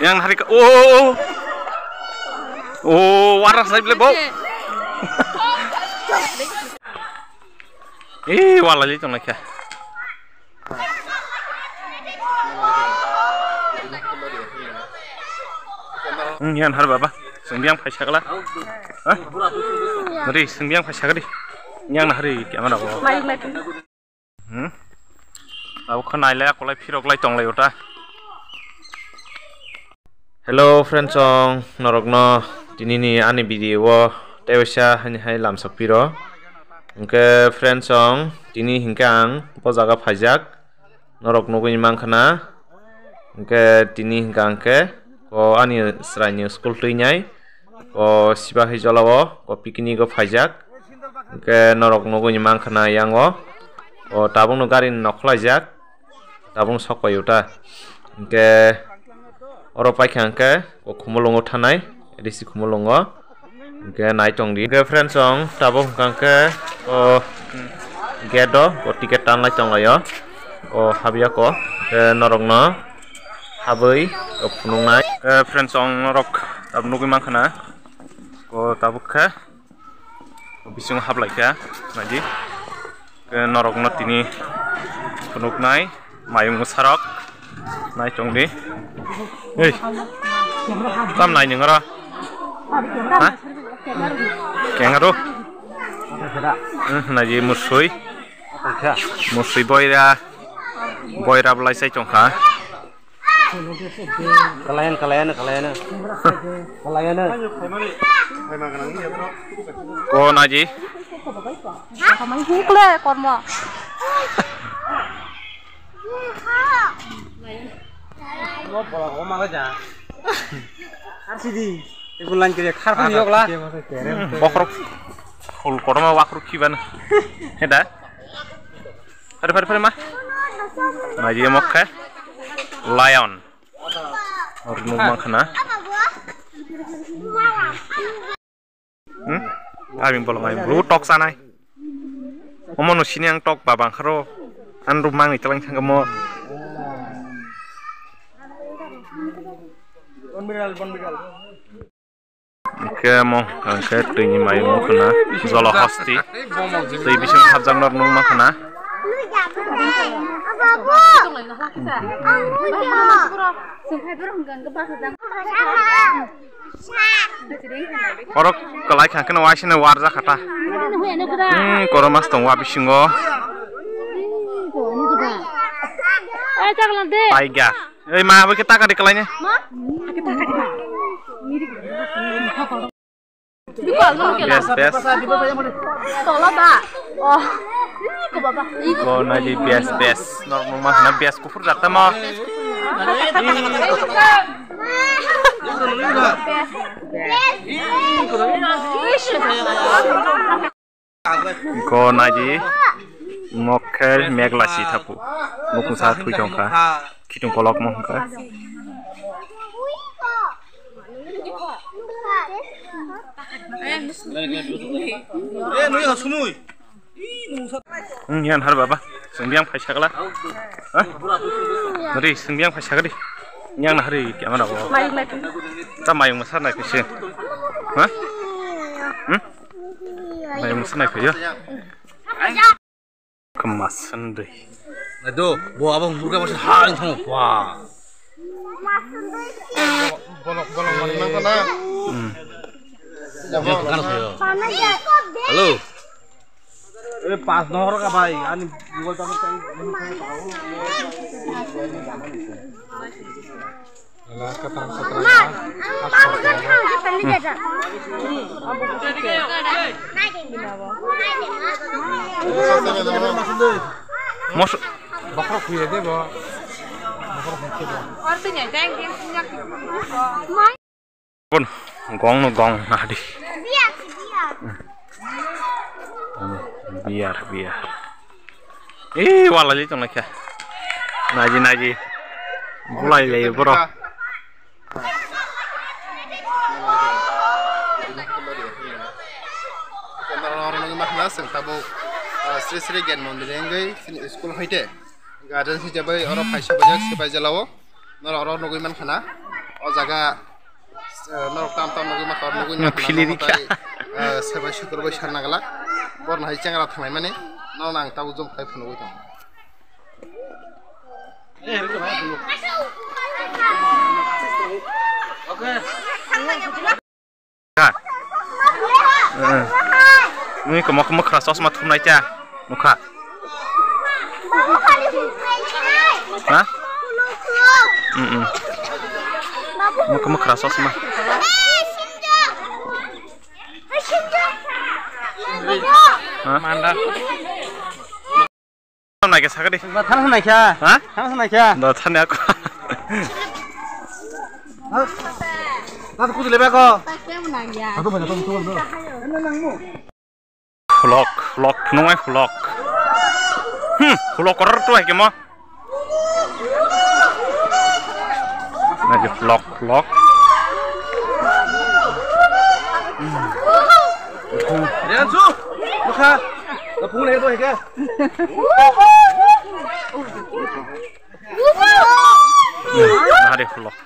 yang hari ke oh waras naik beli bau wala li tong naik ya yan har baba sengbiang paisa kala dari sengbiang paisa kali yang hari kiaman aku aku kenal lah aku lagi firok lagi tong lagi udah hello friends ong norokno dini ni ani video tewasa hanya hai lam sapiro Oke friends ong dini hingkang pojaga pajak norok nugui mangkana oke dini hingkang ke ko ani srainya school tuinyai ko sibahi jolawo ko piknik ko pajak oke norok nugui mangkana yango ko tabung no gari noklajak tabung sokoyuta oke oro paikangke ko khumulongo thanai edisi khumulongo oke naitong di oke friends ong tabung hingkangke ko gedo ko tiket tan lai tong layo ko habia ko norokno habai ko punungnai friends ong norok tab nugui mangkana ko tabukha ko bising hablaika naji norokno tini punuknai mayung sarok naitong di tam nai ningara ha kengaru naji musui boira belai sai chongkha kalayan ko naji bokrok hul korma wakruk kiban heda pare ma naji mokha lion ornu makhana abing bolong ai blue tok sanai omono siniang tok babang kharo anru mangi telang thangamo ke mong ke tini mai mong kana zolo hosti tei bising habjang nor nung makana orok kelai khangkena wasina warja khata koromas tong wa bisingo tiger ma ba kita kan dikelainya bias ko naji bias normal mah na bias kufur jakta mo ko naji mokel meglasi thapu mukung sa thui jongka kitung kolok mo ka yan har baba sengbiang paisa kala dari sengbiang paisa kali yang hari kiaman aku ta mayung masar naik sih mayung masar naik ya kemasan deh aduh bawa abang burga masih haling sama wah bolong mana kana halo pas nomor ka bhai ani google ta gong nadi biar wala li tong nakya naji mulai lagi bro orang makna sengtabo Sri Gen Mondir engai school hoite garden si jabai oro paisa bajak si bajalawo nor oro nugui man khana o jaga norok tam tam nugi makor nugi na Philiri kya? sebai syukur bai sarna gala bor na hai cengra thanai mane no nang tabu jom khai phunu bai Ini kamu keras sos mat kumnai cha, muka. Hah? Kamu keras sos mah. Manda. Naik ke sakit deh. Thang naik ya? Hah? Thang naik ya? Dah thang aku. Aku kudu lebih kok. Vlog, nunggu vlog. Vlog koror tuh kayak mau. Nah, vlog. Riansu, muka, lapung lagi tuh ya. Nah, ada vlog.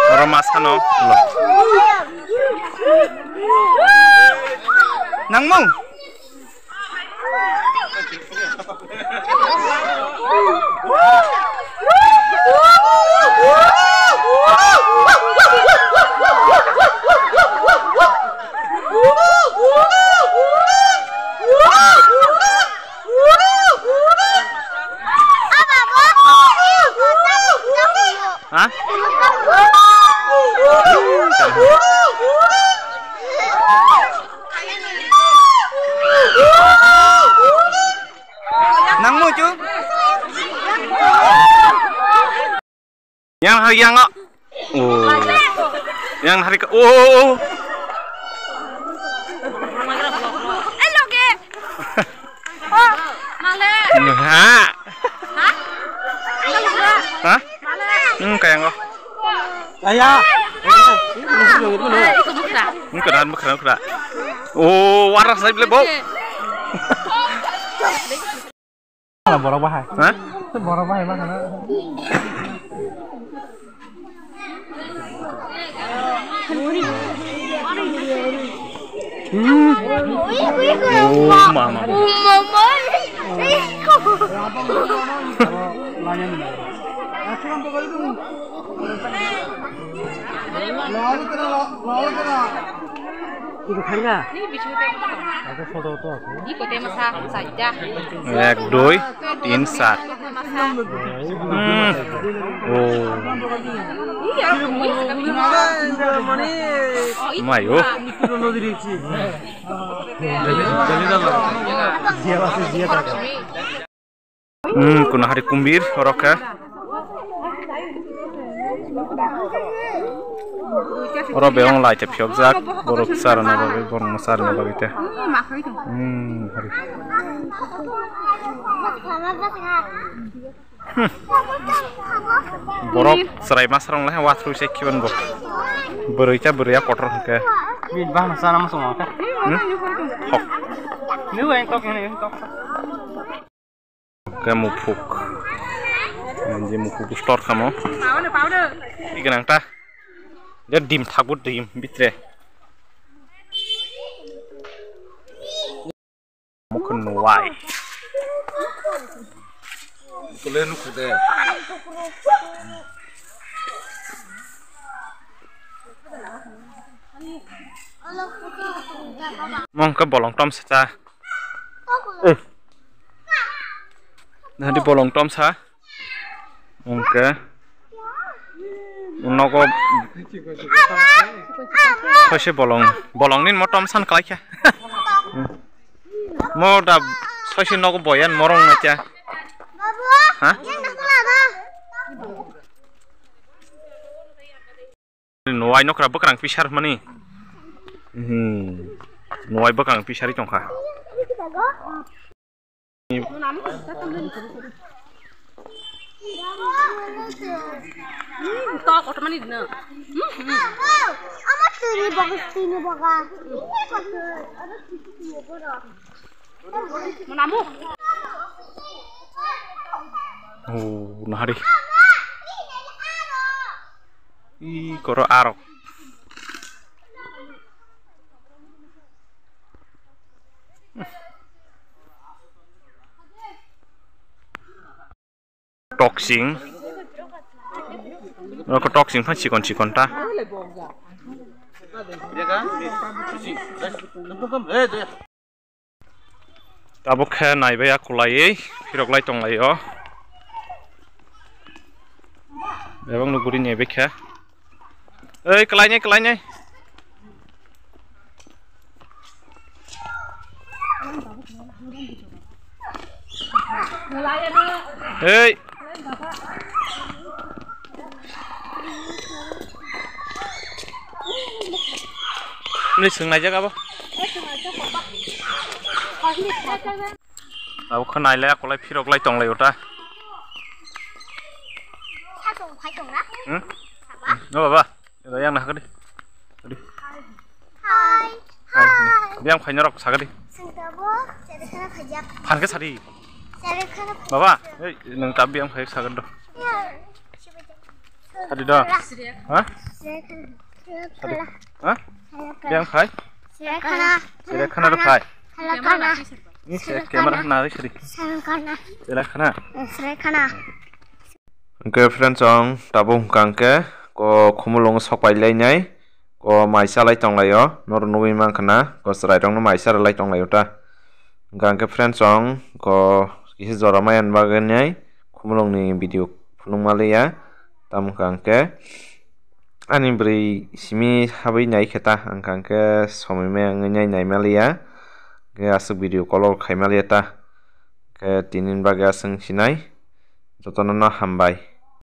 Orang masak no, Nangmong. Hah? Nangmu cu? Yang hari yang nggak? Oh, yang hari ke? Oh. Hah? Hah? Kayak nggak? Ayah. Ini keran. Oh, waras saya beli bau. Borok bahaya. Hah? Borok bahaya mana? Oh, mama. Itu kaya. Ek, doi, tin, sat. Oh. Mayo. Kuna hari kumbir, oroka. Oro beong lai cep siok zak, borok sarana bagai, borong sarana bagai teh. Hari. Borok serai mas rong lah, watru sekian bo. Beruica beruia kotor ke. Min bah sana masuk apa? Hok. Ini yang tok ini tok. Kamu puk. Nanti mupuk store kamu. Ikan angta. Dia dim takut dim bitre. Mungkin nuai. Kulen kude. Mong ke bolong tom saja. Nah di bolong tom sa. Mong ke. Nogo. Kau bolong nin motom san kalai ya. Mau dah kau nogo boyan morong aja. Hah? Nuai nok rabu kerang pisar mani. Nuai bakang pisar itu kah? Tok otoman ini na. Amat sini bagus sini baga. Ini kotor. Ada sini bodoh. Menamu. Oh, nahari. Koro arok. Toksing. Roko toksing pan cikon ta. Tabuk khe naibai akulai, pirok lai tong lai o. Bebang nuguri naibai khe. Kelai nyai. Ini sengaja aja apa? Aku kenal lah, aku lagi pirok lagi tong lagi udah. Nggak apa-apa, itu yang nak deh. Hai. Biang kau nyorok sakit deh. Pan ke sari. Bapak, neng kabi yang kau sakit doh. Sari doh. Hah? Hah? Biang kau? Silakan ada kau. Ini kamera nari sari. Silakan. Oke friends ong tabung kangke ko khumulong sopai lai nyai ko maisa lai tong lai yo nor nuwi mang khana ko srai rong no maisa lai tong lai ta kangke friends ong ko kisi jora mayan bagan nyai khumulong ni video phulung mali ya tam kangke ani bri simi habai nyai kheta ang kangke somi me nyai nyai mali ya ke asuk video kolor khai mali ta ke tinin baga sing sinai jotono na hambai.